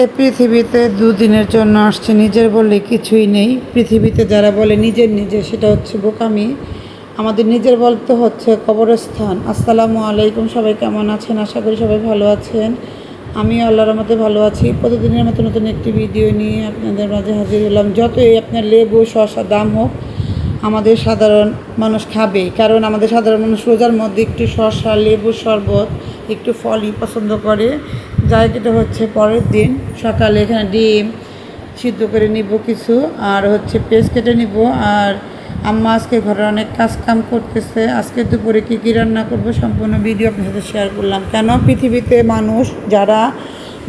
এই পৃথিবীতে দুদিনের জন্য আসছে, নিজের বললে কিছুই নেই। পৃথিবীতে যারা বলে নিজের নিজের, সেটা হচ্ছে বোকামি। আমাদের নিজের বলতে হচ্ছে কবরস্থান। আসসালামু আলাইকুম, সবাই কেমন আছেন? আশা করি সবাই ভালো আছেন। আমি আল্লাহর রহমতে ভালো আছি। প্রতিদিনের মতো নতুন একটি ভিডিও নিয়ে আপনাদের মাঝে হাজির হলাম। যতই আপনার লেবু শসা দাম হোক, আমাদের সাধারণ মানুষ খাবে, কারণ আমাদের সাধারণ মানুষ রোজার মধ্যে একটু শসা, লেবু শরবত, একটু ফলই পছন্দ করে। যাই যেটা হচ্ছে পরের দিন সকালে এখানে ডিম সিদ্ধ করে নিব কিছু, আর হচ্ছে পেঁয়াজ কেটে নিব। আর আম্মা আজকে ঘরে অনেক কাজ কাম করতেছে। আজকে দুপুরে কী কী রান্না করবো সম্পূর্ণ ভিডিও আপনার সাথে শেয়ার করলাম। কেন পৃথিবীতে মানুষ যারা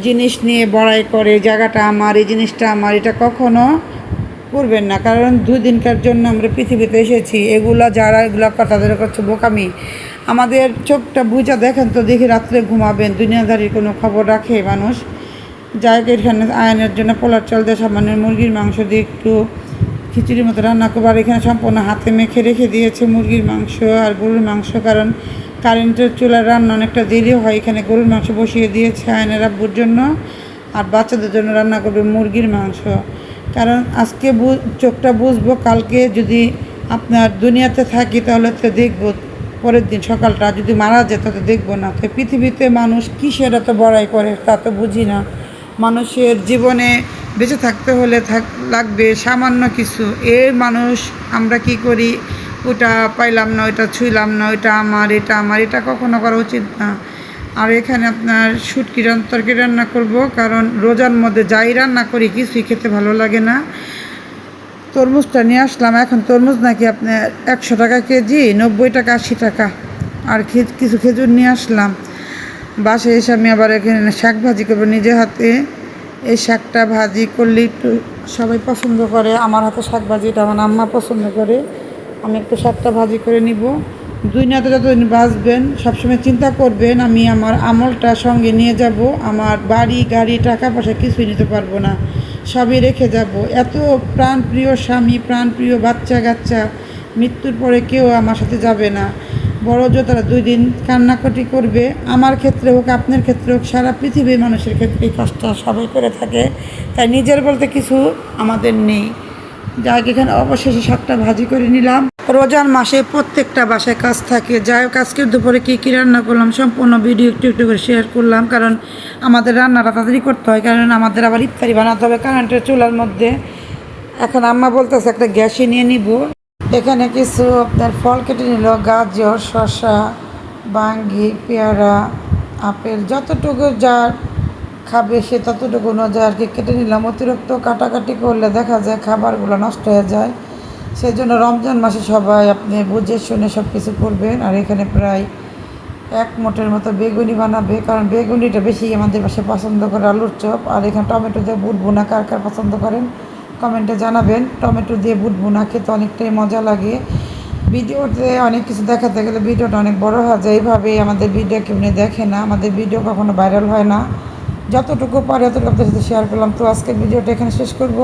জিনিস নিয়ে বড়াই করে, জায়গাটা আমার, এই জিনিসটা আমার, এটা কখনো করবেন না। কারণ দুদিনকার জন্য আমরা পৃথিবীতে এসেছি। এগুলা তাদের হচ্ছে বোকামি। আমাদের চোখটা বুঝা দেখেন তো, দেখি রাত্রে ঘুমাবেন। দুনিয়াদারির কোনো খবর রাখে মানুষ? যাই এখানে আয়নের জন্য পোলার চাল দিয়ে সামান্য মুরগির মাংস দিয়ে একটু খিচুড়ির মতো রান্না করবো। আর এখানে সম্পূর্ণ হাতে মেখে রেখে দিয়েছে মুরগির মাংস আর গরুর মাংস, কারণ কারেন্টের চুলার রান্না অনেকটা দেরি হয়। এখানে গরুর মাংস বসিয়ে দিয়েছে আয়নের আব্বুর জন্য, আর বাচ্চাদের জন্য রান্না করবে মুরগির মাংস। কারণ আজকে চোখটা বুঝবো, কালকে যদি আপনার দুনিয়াতে থাকি তাহলে তো দেখবো। পরের দিন সকালটা যদি মারা যায় তাতে দেখবো না। তো পৃথিবীতে মানুষ কিসের এত বড়াই করে তা তো বুঝি না। মানুষের জীবনে বেঁচে থাকতে হলে লাগবে সামান্য কিছু। মানুষ আমরা কি করি, ওটা পাইলাম না, ওটা ছুঁইলাম না, ওটা আমার, এটা আমার, এটা কখনো করা উচিত না। আর এখানে আপনার শুটকি তরকারি রান্না করব, কারণ রোজার মধ্যে যাই রান্না করি কিছুই খেতে ভালো লাগে না। তরমুজটা নিয়ে আসলাম। এখন তরমুজ নাকি আপনার 100 টাকা কেজি, 90 টাকা 80 টাকা। আর কিছু খেজুর নিয়ে আসলাম। বাসায় এসে আমি আবার এখানে শাক ভাজি করবো নিজে হাতে। এই শাকটা ভাজি করলে একটু সবাই পছন্দ করে। আমার হাতে শাক ভাজিটা আমার আম্মা পছন্দ করে। আমি একটু শাকটা ভাজি করে নিব। দুনিয়াতে যতদিন বাঁচবেন সবসময় চিন্তা করবেন, আমি আমার আমলটা সঙ্গে নিয়ে যাব। আমার বাড়ি গাড়ি টাকা পয়সা কিছুই নিতে পারবো না, সবই রেখে যাব। এত প্রাণপ্রিয় স্বামী, প্রাণপ্রিয় বাচ্চা কাচ্চা, মৃত্যুর পরে কেউ আমার সাথে যাবে না। বড় তারা 2 দিন কান্নাকাটি করবে। আমার ক্ষেত্রে হোক, আপনার ক্ষেত্রে হোক, সারা পৃথিবীর মানুষের ক্ষেত্রে এই কাজটা সবাই করে থাকে। তাই নিজের বলতে কিছু আমাদের নেই। যাই এখানে অবশেষে শাকটা ভাজি করে নিলাম। রোজার মাসে প্রত্যেকটা বাসায় কাজ থাকে। যাই হোক, আজকের দুপুরে কী কী রান্না করলাম সম্পূর্ণ ভিডিও একটু একটু করে শেয়ার করলাম, কারণ আমাদের রান্নাটা তাড়াতাড়ি করতে হয়, কারণ আমাদের আবার ইফতারি বানাতে হবে কারেন্টের চুলার মধ্যে। এখন আম্মা বলতেছে একটা গ্যাসে নিয়ে নিব। এখানে কিছু আপনার ফল কেটে নিল, গাজর, শসা, বাঙ্গি, পেয়ারা, আপেল, যতটুকু যার খাবে সে ততটুকু অনুযায়ী আর কি কেটে নিলাম। অতিরিক্ত কাটাকাটি করলে দেখা যায় খাবারগুলো নষ্ট হয়ে যায়। সেই জন্য রমজান মাসে সবাই আপনি বুঝে শুনে সব কিছু করবেন। আর এখানে প্রায় 1 মুঠের মতো বেগুনি বানাবে, কারণ বেগুনিটা বেশি আমাদের বাসায় পছন্দ করে, আলুর চপ। আর এখানে টমেটো দিয়ে বুট বোনা কার কার পছন্দ করেন কমেন্টে জানাবেন। টমেটো দিয়ে বুট বোনা খেতে অনেকটাই মজা লাগে। ভিডিওতে অনেক কিছু দেখাতে গেলে ভিডিওটা অনেক বড় হয়ে যায়। এইভাবেই আমাদের ভিডিও কেউ দেখে না, আমাদের ভিডিও কখনো ভাইরাল হয় না। যতটুকু পারে অতটুকু আপনাদের সাথে শেয়ার করলাম। তো আজকের ভিডিওটা এখানে শেষ করব।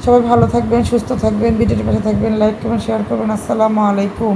সবাই ভালো থাকবেন, সুস্থ থাকবেন, ভিডিওটির পাশে থাকবেন, লাইক করবেন, শেয়ার করবেন। আসসালামু আলাইকুম।